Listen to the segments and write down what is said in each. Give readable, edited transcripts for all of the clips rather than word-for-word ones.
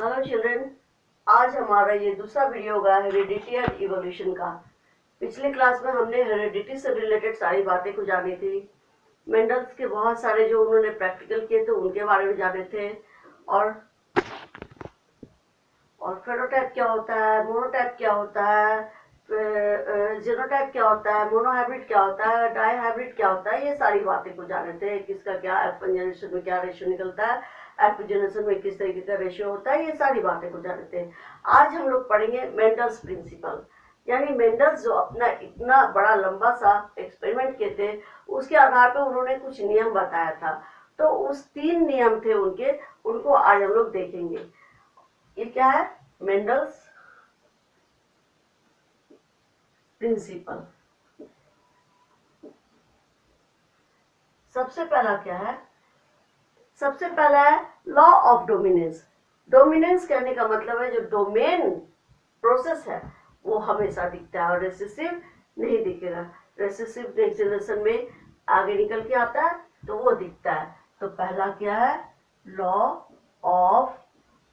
Hello children, आज हमारा ये दूसरा वीडियो होगा हेरिडिटी एंड इवोल्यूशन का। पिछले क्लास में हमने हेरिडिटी से रिलेटेड सारी बातें को जानी थी। मेंडल्स के बहुत सारे जो उन्होंने प्रैक्टिकल किए थे उनके बारे में जाने थे, और फेनोटाइप क्या होता है, मोनोटाइप क्या होता है, जीनोटाइप क्या होता है, मोनोहाइब्रिड क्या होता है, डाईहाइब्रिड क्या होता है, ये सारी बातें को जाने थे। किसका क्या F1 जनरेशन में क्या रेशियो निकलता है, F2 जनरेशन में किस तरीके का रेशियो होता है, ये सारी बातें को जाने थे। आज हम लोग पढ़ेंगे मेंडल्स प्रिंसिपल, यानी मेंडल्स जो अपना इतना बड़ा लंबा सा एक्सपेरिमेंट किए थे, उसके आधार पर उन्होंने कुछ नियम बताया था। तो उस 3 नियम थे उनके, उनको आज हम लोग देखेंगे। ये क्या है? Mendel's principle. सबसे पहला क्या है? सबसे पहला है लॉ ऑफ डोमिनेंस। डोमिनेंस कहने का मतलब है जो डोमेन प्रोसेस है वो हमेशा दिखता है और रेसेसिव नहीं दिखेगा। रेसेसिव नेक्स्ट जनरेशन में आगे निकल के आता है तो वो दिखता है। तो पहला क्या है? Law of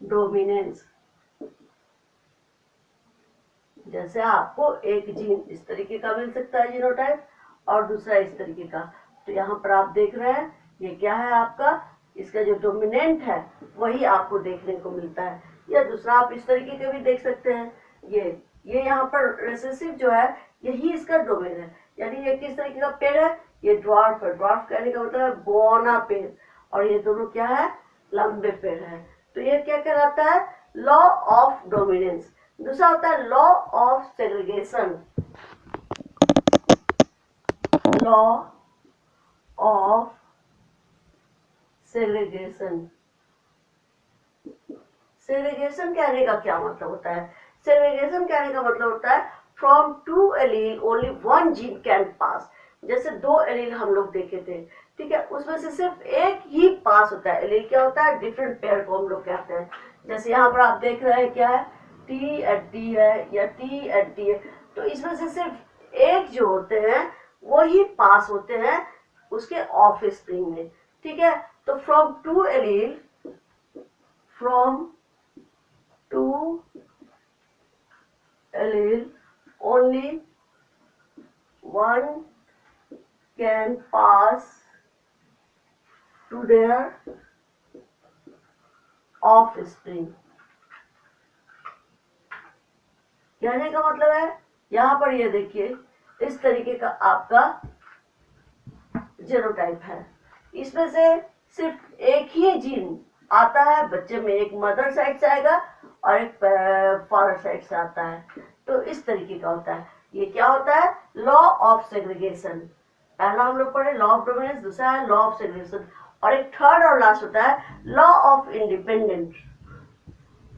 dominance. जैसे आपको एक जीन इस तरीके का मिल सकता है जीनोटाइप, और दूसरा इस तरीके का। तो यहाँ पर आप देख रहे हैं ये क्या है आपका, इसका जो डोमिनेंट है वही आपको देखने को मिलता है। या दूसरा आप इस तरीके के भी देख सकते हैं, ये यहाँ पर रेसेसिव जो है यही इसका डोमेन है। यानी ये किस तरीके का पेड़ है? ये ड्वार्फ है। ड्वार्फ कहने का मतलब है बौना पेड़, और ये दोनों क्या है? लंबे पेड़ है। तो ये क्या कहलाता है? Law of dominance. दूसरा होता है law of segregation. Law of segregation. Segregation कहने का क्या मतलब होता है? सेग्रीगेशन कहने का मतलब होता है from 2 allele only 1 gene can pass. जैसे 2 एलील हम लोग देखे थे, ठीक है, उसमें से सिर्फ एक ही पास होता है। एलील क्या होता है? डिफरेंट पेयर को हम लोग कहते हैं। जैसे यहाँ पर आप देख रहे हैं क्या है? T@D है या T@D है। तो इसमें से सिर्फ एक जो होते हैं वो ही पास होते हैं उसके ऑफ स्प्रिंग में, ठीक है। तो from 2 allele, from 2 allele only 1 can pass to their offspring। कहने का मतलब है यहाँ पर ये देखिए इस तरीके का आपका जीनोटाइप है। इसमें से सिर्फ एक ही जीन आता है बच्चे में, एक मदर साइड से आएगा और एक फादर साइड से आता है। तो इस तरीके का होता है। ये क्या होता है? Law of segregation. पहला हम लोग पढ़े लॉ ऑफ डोमिनेंस, दूसरा है लॉ ऑफ सेग्रीगेशन, और एक थर्ड और लास्ट होता है लॉ ऑफ इंडिपेंडेंट।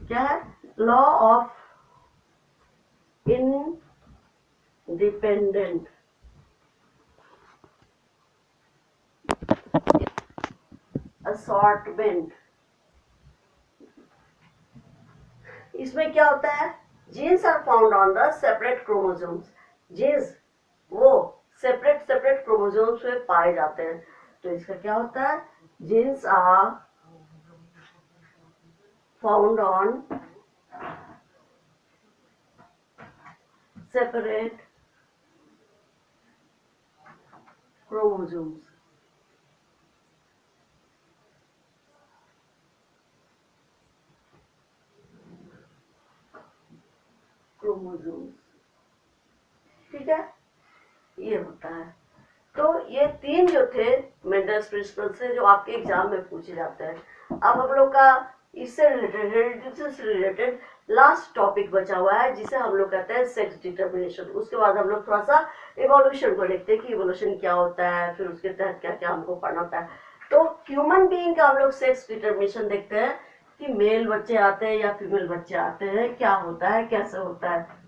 क्या है? Law of independent. असॉर्टमेंट। इसमें क्या होता है? Genes are found on the separate chromosomes. Genes वो सेपरेट सेपरेट क्रोमोसोम्स में पाए जाते हैं। तो इसका क्या होता है? Genes are found on separate chromosomes. ठीक है, ये होता है। तो ये 3 जो थे मेंडल्स प्रिंसिपल से जो आपके एग्जाम में पूछे जाते हैं। अब हम लोग का इससे रिलेटेड लास्ट टॉपिक बचा हुआ है जिसे हम लोग कहते हैं सेक्स डिटर्मिनेशन। उसके बाद हम लोग थोड़ा सा इवोल्यूशन को देखते हैं कि इवोल्यूशन क्या होता है, फिर उसके तहत क्या क्या हमको पढ़ना होता है। तो ह्यूमन बीइंग का हम लोग सेक्स डिटर्मिनेशन देखते हैं कि मेल बच्चे आते हैं या फीमेल बच्चे आते हैं, क्या होता है, कैसे होता है।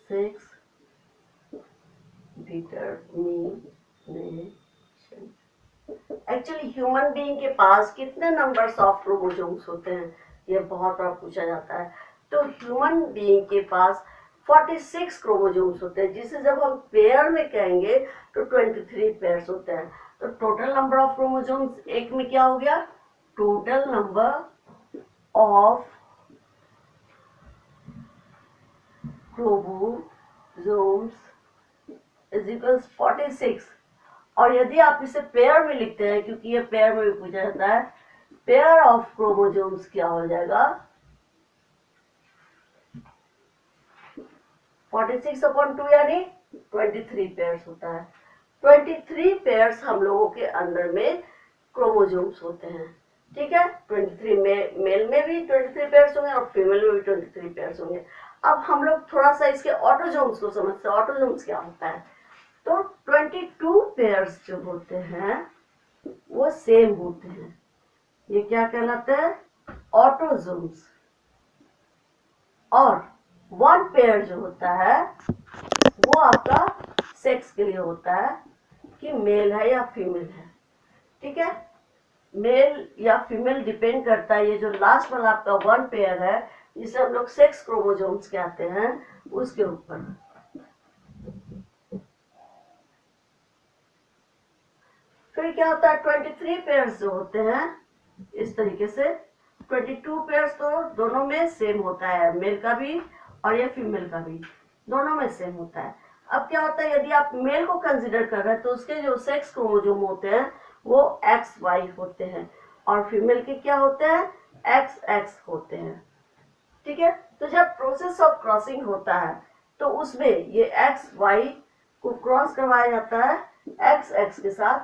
Sex determination. Actually human being के पास कितने नंबर्स ऑफ क्रोमोसोम्स होते हैं, ये बहुत बार पूछा जाता है। तो ह्यूमन बीइंग के पास 46 क्रोमोसोम्स होते हैं, जिसे जब हम पेयर में कहेंगे तो 23 पेयर्स होते हैं। तो टोटल नंबर ऑफ क्रोमोसोम्स एक में क्या हो गया, total number of chromosomes is equals 46। और यदि आप इसे पेयर में लिखते हैं, क्योंकि ये पेयर में भी पूछा जाता है, पेयर ऑफ क्रोमोसोम्स क्या हो जाएगा, 46/2 यानी 23 पेयर्स होता है। 23 पेयर्स हम लोगों के अंदर में क्रोमोसोम्स होते हैं, ठीक है। 23 में मेल में भी 23 पेयर्स होंगे और फीमेल में भी 23 पेयर्स होंगे। अब हम लोग थोड़ा सा इसके ऑटोसोम्स को समझते हैं। ऑटोसोम्स क्या होता है, तो 22 पेयर्स जो होते हैं वो सेम होते हैं, ये क्या कहलाते हैं, ऑटोसोम्स। और 1 पेयर जो होता है वो आपका सेक्स के लिए होता है कि मेल है या फीमेल है, ठीक है। मेल या फीमेल डिपेंड करता है, ये जो लास्ट वाला आपका 1 पेयर है जिसे हम लोग सेक्स क्रोमोसोम्स कहते हैं, उसके ऊपर। फिर क्या होता है, 23 पेयर्स जो होते हैं इस तरीके से, 22 पेयर्स तो दोनों में सेम होता है, मेल का भी और ये फीमेल का भी, दोनों में सेम होता है। अब क्या होता है, यदि आप मेल को कंसीडर कर रहे हैं तो उसके जो सेक्स क्रोमोसोम होते हैं वो XY होते हैं और फीमेल के क्या होते हैं, XX होते हैं, ठीक है। तो जब प्रोसेस ऑफ क्रॉसिंग होता है तो उसमें ये XY को क्रॉस करवाया जाता है XX के साथ।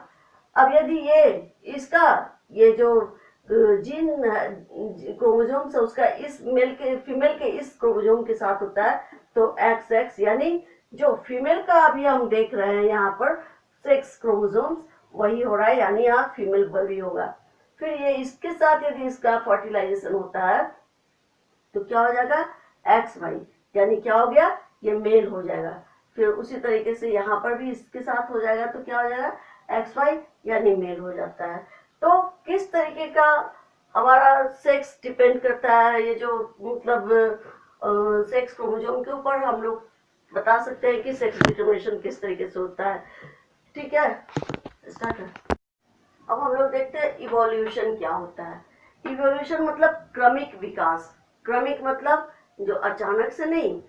अब यदि ये इसका ये जो जीन क्रोमोसोम है उसका इस मेल के फीमेल के इस क्रोमोसोम के साथ होता है तो XX, यानी जो फीमेल का अभी हम देख रहे हैं यहाँ पर सेक्स क्रोमोसोम्स वही हो रहा है, यानी यहाँ फीमेल बेबी होगा। फिर ये इसके साथ यदि इसका फर्टिलाइजेशन होता है तो क्या हो जाएगा, XY, यानी क्या हो गया, ये मेल हो जाएगा। फिर उसी तरीके से यहाँ पर भी इसके साथ हो जाएगा तो क्या हो जाएगा, XY, यानी मेल हो जाता है। तो किस तरीके का हमारा सेक्स डिपेंड करता है, ये जो मतलब सेक्स क्रोमोसोम के ऊपर हम लोग बता सकते हैं कि सेक्स डिटरमिनेशन किस तरीके से होता है, ठीक है। स्टार्ट है। अब हम लोग देखते हैं इवोल्यूशन क्या होता है। इवोल्यूशन मतलब क्रमिक विकास। क्रमिक मतलब जो अचानक से नहीं,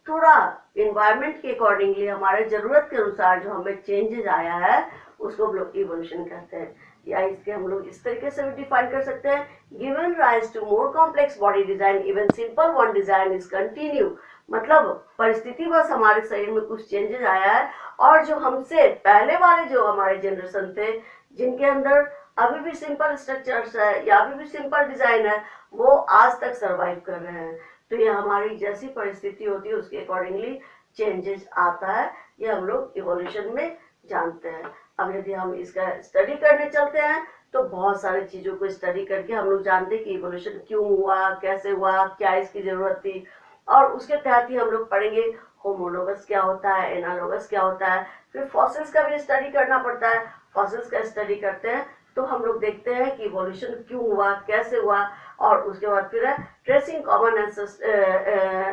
थोड़ा इन्वायरमेंट के अकॉर्डिंगली हमारे जरूरत के अनुसार जो हमें चेंजेस आया है उसको हम लोग इवोल्यूशन कहते हैं। या इसके हम लोग इस तरीके से भी डिफाइन कर सकते हैं, given rise to more complex body design even simple one design is continue. मतलब परिस्थिति बस हमारे शरीर में कुछ चेंजेस आया है और जो हमसे पहले वाले जो हमारे जनरेशन थे जिनके अंदर अभी भी सिंपल स्ट्रक्चर्स है या अभी भी सिंपल डिजाइन है, वो आज तक सरवाइव कर रहे हैं। तो ये हमारी जैसी परिस्थिति होती है उसके अकॉर्डिंगली चेंजेस आता है, ये हम लोग इवोल्यूशन में जानते हैं। अब यदि हम इसका स्टडी करने चलते हैं तो बहुत सारी चीजों को स्टडी करके हम लोग जानते हैं कि इवोल्यूशन क्यों हुआ, कैसे हुआ, क्या इसकी जरूरत थी, और उसके तहत ही हम लोग पढ़ेंगे होमोलोगस क्या होता है, एनालोगस क्या होता है। फिर फॉसिल्स का भी स्टडी करना पड़ता है। फॉसिल्स का स्टडी करते हैं तो हम लोग देखते हैं कि इवोल्यूशन क्यों हुआ, कैसे हुआ, और उसके बाद फिर है tracing common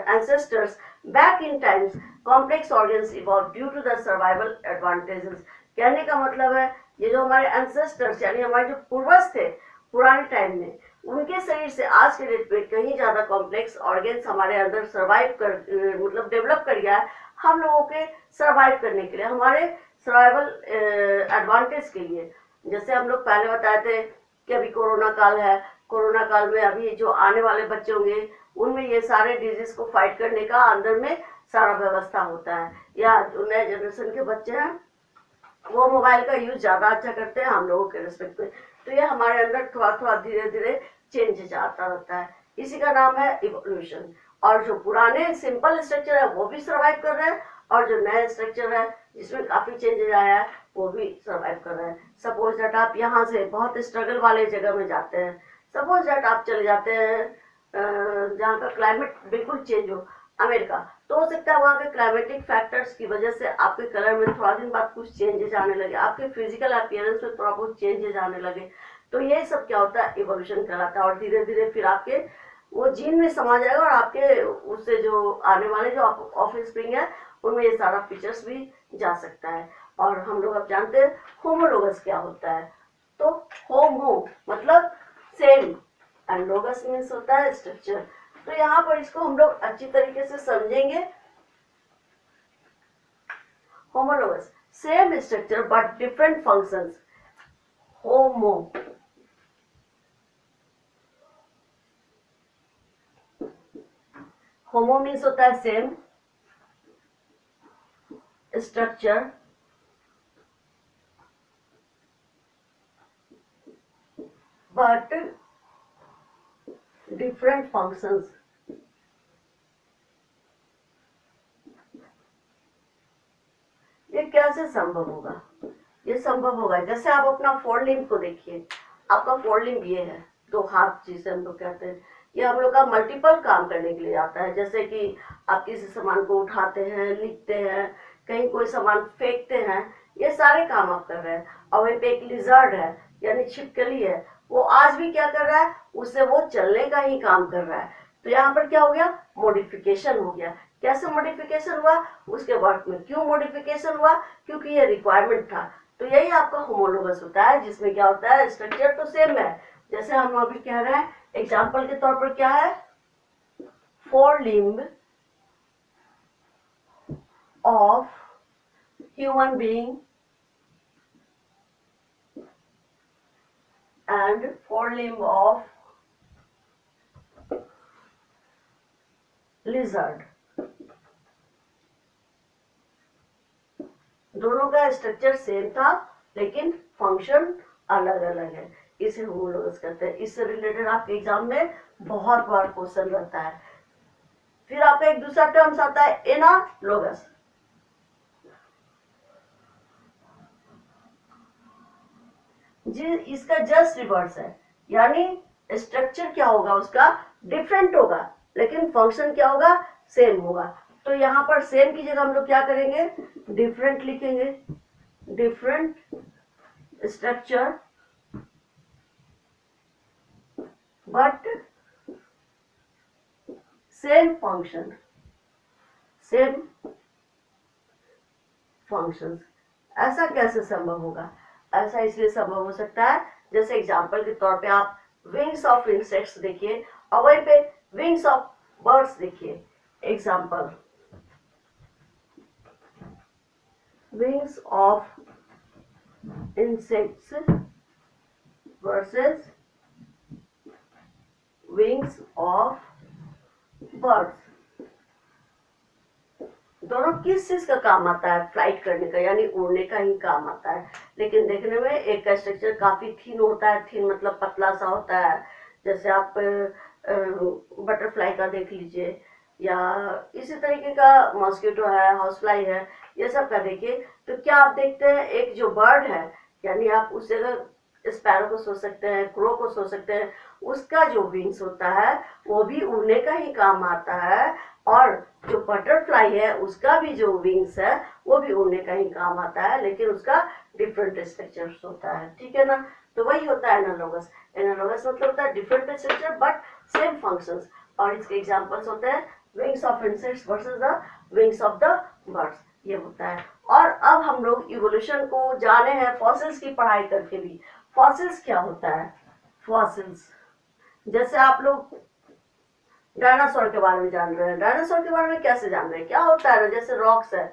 ancestors back in times, complex organs evolve due to the survival advantages. कहने का मतलब है ये जो हमारे एंसेस्टर्स यानी हमारे जो पूर्वज थे पुराने टाइम में, उनके शरीर से आज के डेट में कहीं ज्यादा कॉम्प्लेक्स ऑर्गन्स हमारे अंदर सर्वाइव कर मतलब डेवलप कर गया है हम लोगों के सर्वाइव करने के लिए, हमारे सर्वाइवल एडवांटेज के लिए। जैसे हम लोग पहले बताए थे कि अभी कोरोना काल है, कोरोना काल में अभी जो आने वाले बच्चे होंगे उनमें ये सारे डिजीज को फाइट करने का अंदर में सारा व्यवस्था होता है। या जो नए जनरेशन के बच्चे हैं वो मोबाइल का यूज ज्यादा अच्छा करते हैं हम लोगों के रिस्पेक्ट में, तो ये हमारे अंदर थोड़ा थोड़ा धीरे धीरे चेंजेस आता रहता है, इसी का नाम है इवोल्यूशन। और जो पुराने सिंपल स्ट्रक्चर है वो भी सर्वाइव कर रहे हैं और जो नया स्ट्रक्चर है जिसमें काफी चेंजेस आया है वो भी सर्वाइव कर रहे हैं। सपोज दैट आप यहाँ से बहुत स्ट्रगल वाले जगह में जाते हैं, सपोज दैट आप चले जाते हैं जहाँ का क्लाइमेट बिल्कुल चेंज हो, अमेरिका, तो हो सकता है वहाँ के क्लाइमेटिक फैक्टर्स की वजह से आपके कलर में थोड़ा दिन बाद कुछ चेंजेस आने लगे, आपके फिजिकल अपीयरेंस में थोड़ा बहुत चेंजेस आने लगे, तो ये सब क्या होता है इवोल्यूशन कहलाता है। और धीरे धीरे फिर आपके वो जीन में समा जाएगा और आपके उससे जो आने वाले जो ऑफ स्प्रिंग है उनमें ये सारा फीचर्स भी जा सकता है। और हम लोग अब जानते हैं होमोलोगस क्या होता है। तो होमो मतलब सेम एंड लोगस मीन्स होता है स्ट्रक्चर। तो यहाँ पर इसको हम लोग अच्छी तरीके से समझेंगे। Homologous same structure but different functions. Homo homo means होता है same structure but different functions. ये कैसे संभव होगा? ये संभव होगा जैसे आप अपना फोर लिम्ब को देखिए। आपका फोर लिम्ब ये है, दो हाथ जिसे हम लोग कहते हैं। ये हम लोग का मल्टीपल काम करने के लिए आता है, जैसे कि आप किसी सामान को उठाते हैं, लिखते हैं, कहीं कोई सामान फेंकते हैं, ये सारे काम आप कर रहे हैं। और वहीं पे एक लिजर्ड है यानी छिपकली है, वो आज भी क्या कर रहा है, उससे वो चलने का ही काम कर रहा है। तो यहाँ पर क्या हो गया, मॉडिफिकेशन हो गया। कैसे मॉडिफिकेशन हुआ, उसके वर्क में क्यों मॉडिफिकेशन हुआ, क्योंकि ये रिक्वायरमेंट था। तो यही आपका होमोलोगस होता है, जिसमें क्या होता है, स्ट्रक्चर तो सेम है। जैसे हम अभी कह रहे हैं, एग्जाम्पल के तौर पर क्या है, four limb of human being and four limb of lizard। दोनों का स्ट्रक्चर सेम था लेकिन फंक्शन अलग अलग है, इसे होमोलोगस कहते हैं। इससे रिलेटेड आपके एग्जाम में बहुत बार क्वेश्चन रहता है। फिर आपका एक दूसरा टर्म्स आता है एनालोगस। जी इसका जस्ट रिवर्स है, यानी स्ट्रक्चर क्या होगा उसका डिफरेंट होगा लेकिन फंक्शन क्या होगा, सेम होगा। तो यहाँ पर सेम की जगह हम लोग क्या करेंगे, डिफरेंट लिखेंगे। Different structure but same function, same functions. ऐसा कैसे संभव होगा? ऐसा इसलिए संभव हो सकता है, जैसे एग्जांपल के तौर पे आप विंग्स ऑफ इंसेक्ट्स देखिए और वहीं पे विंग्स ऑफ बर्ड्स देखिए। Example, wings of insects versus wings of birds. दोनों किस चीज का काम आता है, फ्लाइट करने का यानी उड़ने का ही काम आता है। लेकिन देखने में एक का स्ट्रक्चर काफी थिन होता है, थिन मतलब पतला सा होता है। जैसे आप बटरफ्लाई का देख लीजिए या इसी तरीके का मॉस्किटो है, हाउस फ्लाई है, ये सब का देखिए। तो क्या आप देखते हैं, एक जो बर्ड है यानी आप उस जगह स्पैरो को सोच सकते हैं, क्रो को सोच सकते हैं, उसका जो विंग्स होता है वो भी उड़ने का ही काम आता है। और जो बटरफ्लाई है उसका भी जो विंग्स है वो भी उड़ने का ही काम आता है, लेकिन उसका डिफरेंट स्ट्रक्चर्स होता है। ठीक है ना? तो वही होता है एनालोगस। एनालोगस मतलब होता है different structure but same functions. और इसके एग्जांपल्स होते हैं wings of insects versus the wings of the birds, ये होता है। और अब हम लोग इवोल्यूशन को जाने हैं फॉसिल्स की पढ़ाई करके भी। फॉसिल्स क्या होता है? फॉसिल्स जैसे आप लोग डायनासोर के बारे में जान रहे हैं। डायनासोर के बारे में कैसे जान रहे हैं? क्या होता है ना, जैसे रॉक्स है,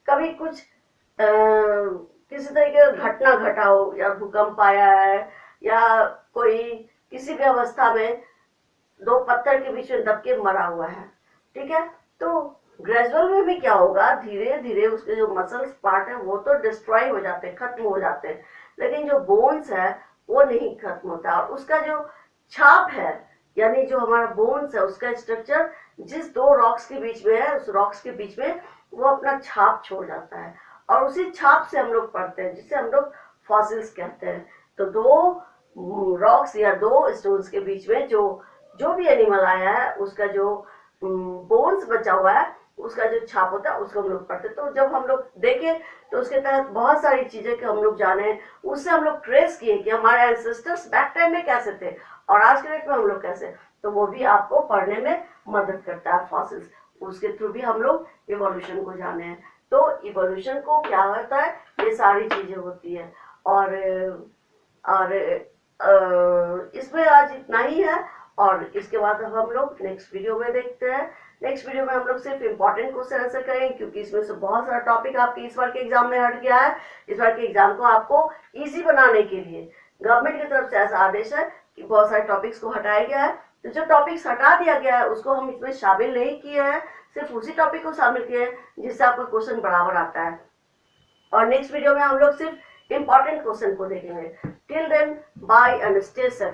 कभी कुछ किसी तरीके का घटना घटा हो, या भूकंप आया है या कोई किसी भी अवस्था में दो पत्थर के बीच में दब के मरा हुआ है। ठीक है, तो ग्रेजुअल में भी क्या होगा, धीरे धीरे उसके जो मसल्स पार्ट है वो तो डिस्ट्रॉय हो जाते हैं, खत्म हो जाते हैं, लेकिन जो बोन्स है वो नहीं खत्म होता। और उसका जो छाप है यानी जो हमारा बोन्स है उसका स्ट्रक्चर जिस दो रॉक्स के बीच में है, उस रॉक्स के बीच में वो अपना छाप छोड़ जाता है और उसी छाप से हम लोग पढ़ते हैं, जिसे हम लोग फॉसिल्स कहते हैं। तो दो रॉक्स या दो स्टोन्स के बीच में जो भी एनिमल आया है उसका जो बोन्स बचा हुआ है, उसका जो छाप होता है उसको हम लोग पढ़ते हैं। तो जब हम लोग देखें तो उसके तहत बहुत सारी चीजें कि हम लोग जाने, उससे हम लोग ट्रेस किए कि हमारे एंसेस्टर्स बैक टाइम में कैसे थे और आज के डेट में हम लोग कैसे। तो तो वो भी आपको पढ़ने में मदद करता है फॉसिल्स, उसके थ्रू भी हम लोग इवोल्यूशन को जाने हैं। तो इवोल्यूशन को क्या होता है, ये सारी चीजें होती है। और इसमें आज इतना ही है, और इसके बाद अब हम लोग नेक्स्ट वीडियो में देखते हैं। नेक्स्ट वीडियो में हम लोग सिर्फ इंपॉर्टेंट क्वेश्चन आंसर करेंगे, क्योंकि इसमें से बहुत सारा टॉपिक आपके इस बार के एग्जाम में हट गया है। इस बार के एग्जाम को आपको इजी बनाने के लिए गवर्नमेंट की तरफ से ऐसा आदेश है कि बहुत सारे टॉपिक्स को हटाया गया है। तो जो टॉपिक्स हटा दिया गया है उसको हम इसमें शामिल नहीं किए हैं, सिर्फ उसी टॉपिक को शामिल किए हैं जिससे आपका क्वेश्चन बराबर आता है। और नेक्स्ट वीडियो में हम लोग सिर्फ इंपॉर्टेंट क्वेश्चन को देखेंगे। Till then, bye and stay safe.